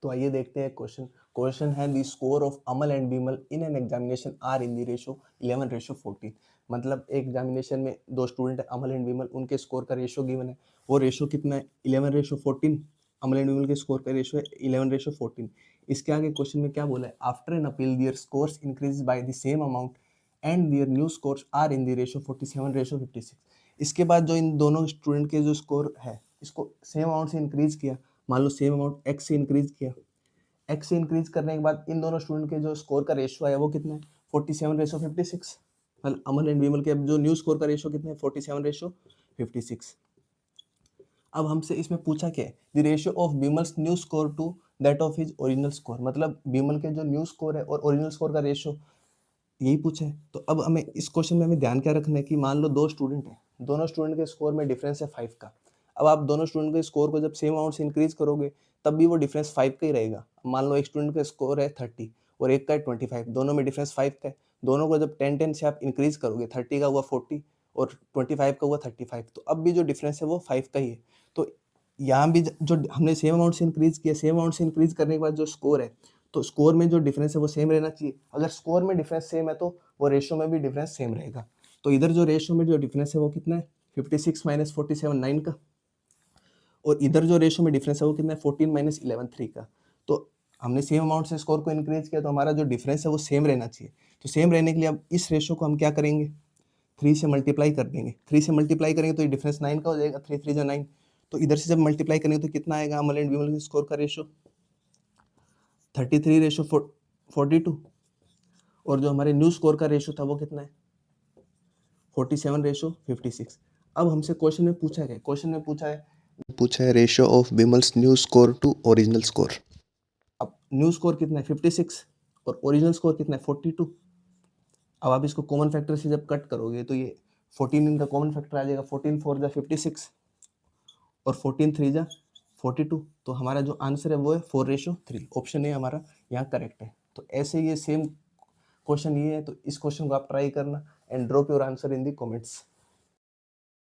तो आइए देखते हैं क्वेश्चन। क्वेश्चन है the score of Amal and Bimal in an examination are in the ratio 11:14। मतलब एक एग्जामिनेशन में दो स्टूडेंट है अमल एंड बिमल, उनके स्कोर का रेशो गिवन है। वो रेशो कितना है? 11:14। अमल एंड बिमल के स्कोर का रेशो है 11:14। इसके आगे क्वेश्चन में क्या बोला है? After an appeal their scores increase by the same amount and their new scores are in the ratio 47:56। इसके बाद जो इन दोनों स्टूडेंट के जो स्कोर है इसको सेम अमाउंट से इंक्रीज किया। मान लो सेम अमाउंट एक्स से इंक्रीज किया। एक्स से इंक्रीज करने के बाद इन दोनों स्टूडेंट के जो स्कोर का रेशियो है वो कितना है? 47:56। मतलब अमन एंड विमल के अब जो न्यू स्कोर का रेशियो कितना है? 47:56। अब हमसे इसमें पूछा क्या है? The ratio of Bimal's new score to that of his original score. मतलब बिमल के जो न्यू स्कोर है और ओरिजिनल स्कोर का रेशियो, यही पूछा है। तो अब हमें इस क्वेश्चन में हमें ध्यान क्या रखना है कि मान लो दो स्टूडेंट हैं, दोनों स्टूडेंट के स्कोर में डिफरेंस है 5 का। अब आप दोनों स्टूडेंट के स्कोर को जब सेम अमाउंट से इंक्रीज करोगे तब भी वो डिफरेंस 5 का ही रहेगा। मान लो एक स्टूडेंट का स्कोर है 30 और एक का है 25, दोनों में डिफरेंस 5 का है। दोनों को जब 10-10 से आप इंक्रीज करोगे, 30 का हुआ 40 और 25 का हुआ 35, तो अब भी जो डिफरेंस है वो 5 का ही है। तो यहाँ भी जो हमने सेम अमाउंट से इंक्रीज किया, सेम अमाउंट से इंक्रीज करने के बाद जो स्कोर है, तो स्कोर में जो डिफरेंस है वो सेम रहना चाहिए। अगर स्कोर में डिफरेंस सेम है तो वो रेशियो में भी डिफरेंस सेम रहेगा। तो इधर जो रेशियो में जो डिफरेंस है वो कितना है? 56 - 47 9 का। और इधर जो रेशियो में डिफरेंस है वो कितना है? 14 - 11 3 का। तो हमने सेम अमाउंट से स्कोर को इंक्रीज किया तो हमारा जो डिफरेंस है वो सेम रहना चाहिए। तो सेम रहने के लिए अब इस रेशियो को हम क्या करेंगे? 3 से मल्टीप्लाई कर देंगे। 3 से मल्टीप्लाई करेंगे तो ये डिफरेंस 9 का हो जाएगा। 3 3 जा 9। तो इधर से जब मल्टीप्लाई करेंगे तो कितना आएगा अमल एंड विमल के स्कोर का रेशियो? 33:42। और जो हमारे न्यू स्कोर का रेशियो था वो कितना है? 47:56। अब हमसे क्वेश्चन में पूछा गया, क्वेश्चन में पूछा है ratio of Bimal's new score to original score. अब न्यू स्कोर कितना है? 56 और ओरिजिनल स्कोर कितना है? 42। अब आप इसको कॉमन फैक्टर से जब कट करोगे तो ये 14 इनका कॉमन फैक्टर आ जाएगा। 14 4 जा 56 और 14 3 जा 42। तो हमारा जो आंसर है वो है 4:3। ऑप्शन ए हमारा यहाँ करेक्ट है। तो ऐसे ये सेम क्वेश्चन ये है, तो इस क्वेश्चन को आप ट्राई करना and drop your answer in the comments.